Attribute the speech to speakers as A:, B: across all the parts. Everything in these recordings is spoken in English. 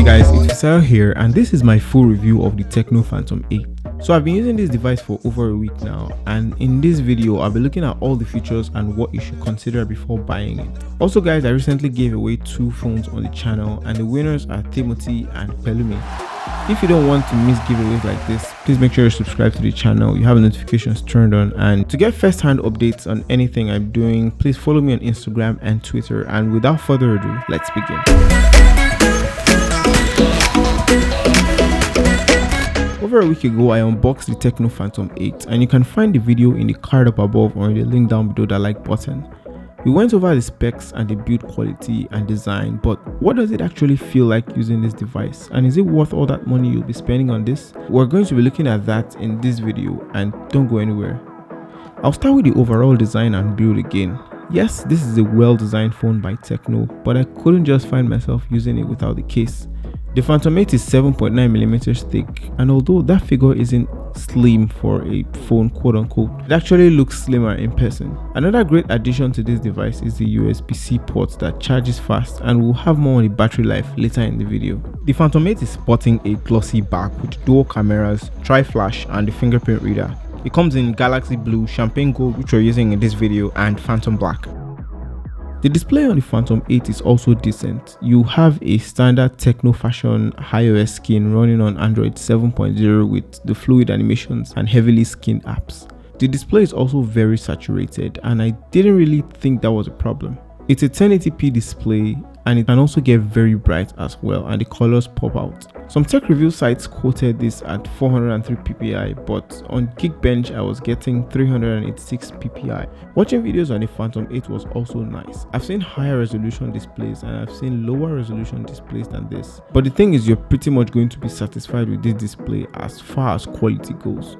A: Guys, it's Fisayo here, and this is my full review of the TECNO Phantom 8. So I've been using this device for over a week now, and in this video I'll be looking at all the features and what you should consider before buying it. Also guys, I recently gave away 2 phones on the channel, and the winners are Timothy and Pelumi. If you don't want to miss giveaways like this, please make sure you subscribe to the channel, you have notifications turned on, and to get first-hand updates on anything I'm doing, please follow me on Instagram and Twitter. And without further ado, let's begin. Over a week ago, I unboxed the TECNO Phantom 8, and you can find the video in the card up above or in the link down below that like button. We went over the specs and the build quality and design, but what does it actually feel like using this device, and is it worth all that money you'll be spending on this? We're going to be looking at that in this video, and don't go anywhere. I'll start with the overall design and build again. Yes, this is a well-designed phone by TECNO, but I couldn't just find myself using it without the case. The Phantom 8 is 7.9mm thick, and although that figure isn't slim for a phone quote unquote, it actually looks slimmer in person. Another great addition to this device is the USB-C port that charges fast, and we'll have more on the battery life later in the video. The Phantom 8 is sporting a glossy back with dual cameras, tri-flash, and the fingerprint reader. It comes in Galaxy Blue, Champagne Gold, which we're using in this video, and Phantom Black. The display on the Phantom 8 is also decent. You have a standard TECNO Fashion iOS skin running on Android 7.0 with the fluid animations and heavily skinned apps. The display is also very saturated, and I didn't really think that was a problem. It's a 1080p display, and it can also get very bright as well, and the colors pop out. Some tech review sites quoted this at 403 ppi, but on Geekbench I was getting 386 ppi. Watching videos on the Phantom 8 was also nice. I've seen higher resolution displays and I've seen lower resolution displays than this, but the thing is, you're pretty much going to be satisfied with this display as far as quality goes.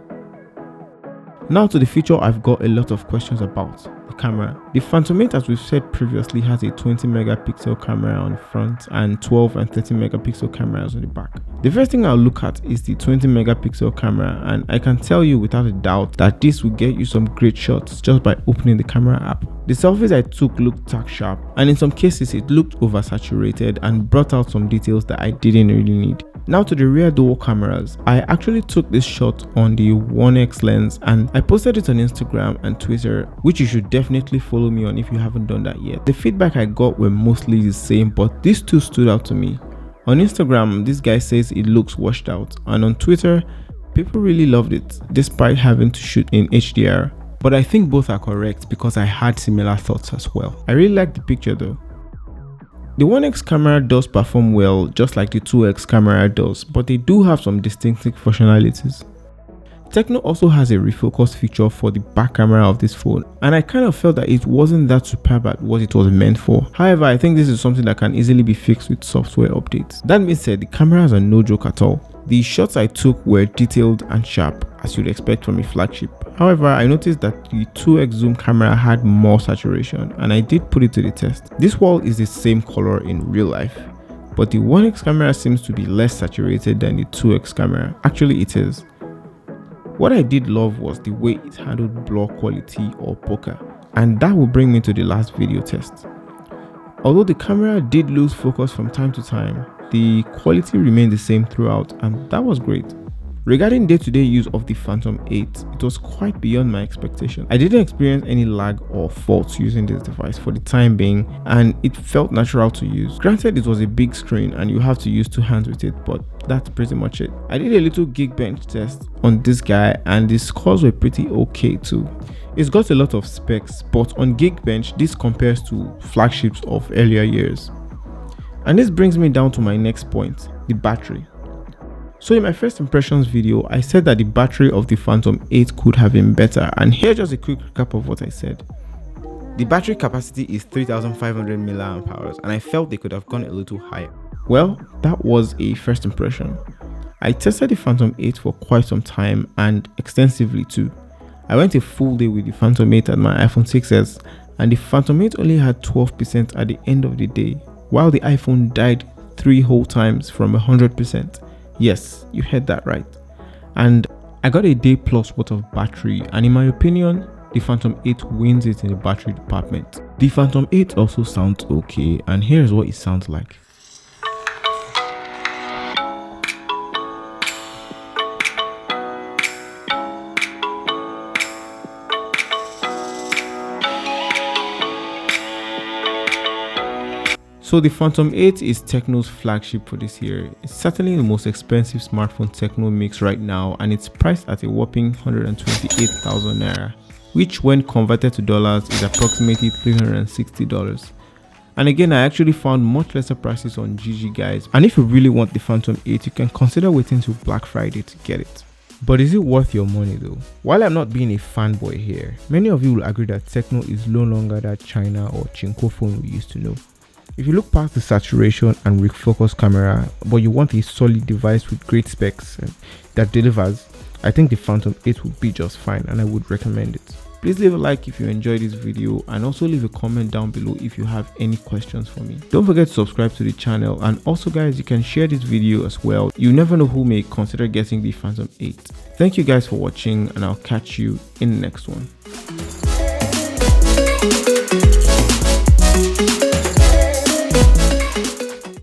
A: Now to the feature I've got a lot of questions about: the camera. The Phantom 8, as we've said previously, has a 20 megapixel camera on the front and 12 and 13 megapixel cameras on the back. The first thing I'll look at is the 20 megapixel camera, and I can tell you without a doubt that this will get you some great shots just by opening the camera app. The selfies I took looked tack sharp, and in some cases it looked oversaturated and brought out some details that I didn't really need. Now to the rear dual cameras. I actually took this shot on the 1x lens, and I posted it on Instagram and Twitter, which you should definitely follow me on if you haven't done that yet. The feedback I got were mostly the same, but these two stood out to me. On Instagram, this guy says it looks washed out, and on Twitter, people really loved it despite having to shoot in HDR. But I think both are correct because I had similar thoughts as well. I really like the picture though. The 1x camera does perform well, just like the 2x camera does, but they do have some distinctive functionalities. TECNO also has a refocus feature for the back camera of this phone, and I kind of felt that it wasn't that superb at what it was meant for. However, I think this is something that can easily be fixed with software updates. That being said, the cameras are no joke at all. The shots I took were detailed and sharp, as you'd expect from a flagship. However, I noticed that the 2x zoom camera had more saturation, and I did put it to the test. This wall is the same color in real life, but the 1x camera seems to be less saturated than the 2x camera. Actually, it is. What I did love was the way it handled blur quality or bokeh, and that will bring me to the last video test. Although the camera did lose focus from time to time, the quality remained the same throughout, and that was great. Regarding day-to-day use of the Phantom 8, it was quite beyond my expectation. I didn't experience any lag or faults using this device for the time being, and it felt natural to use. Granted, it was a big screen and you have to use 2 hands with it, but that's pretty much it. I did a little Geekbench test on this guy, and the scores were pretty okay too. It's got a lot of specs, but on Geekbench this compares to flagships of earlier years. And this brings me down to my next point, the battery. So in my first impressions video, I said that the battery of the Phantom 8 could have been better, and here's just a quick recap of what I said. The battery capacity is 3500 mAh, and I felt they could have gone a little higher. Well, that was a first impression. I tested the Phantom 8 for quite some time and extensively too. I went a full day with the Phantom 8 and my iPhone 6s, and the Phantom 8 only had 12% at the end of the day, while the iPhone died 3 whole times from 100%. Yes, you heard that right. And I got a day plus worth of battery, and in my opinion, the Phantom 8 wins it in the battery department. The Phantom 8 also sounds okay, and here's what it sounds like. So the Phantom 8 is Tecno's flagship for this year. It's certainly the most expensive smartphone Tecno makes right now, and it's priced at a whopping 128,000 naira, which when converted to dollars is approximately $360. And again, I actually found much lesser prices on GG guys, and if you really want the Phantom 8, you can consider waiting till Black Friday to get it. But is it worth your money though? While I'm not being a fanboy here, many of you will agree that Tecno is no longer that China or Chinko phone we used to know. If you look past the saturation and weak focus camera, but you want a solid device with great specs that delivers, I think the Phantom 8 would be just fine, and I would recommend it. Please leave a like if you enjoyed this video, and also leave a comment down below if you have any questions for me. Don't forget to subscribe to the channel, and also guys, you can share this video as well. You never know who may consider getting the Phantom 8. Thank you guys for watching, and I'll catch you in the next one.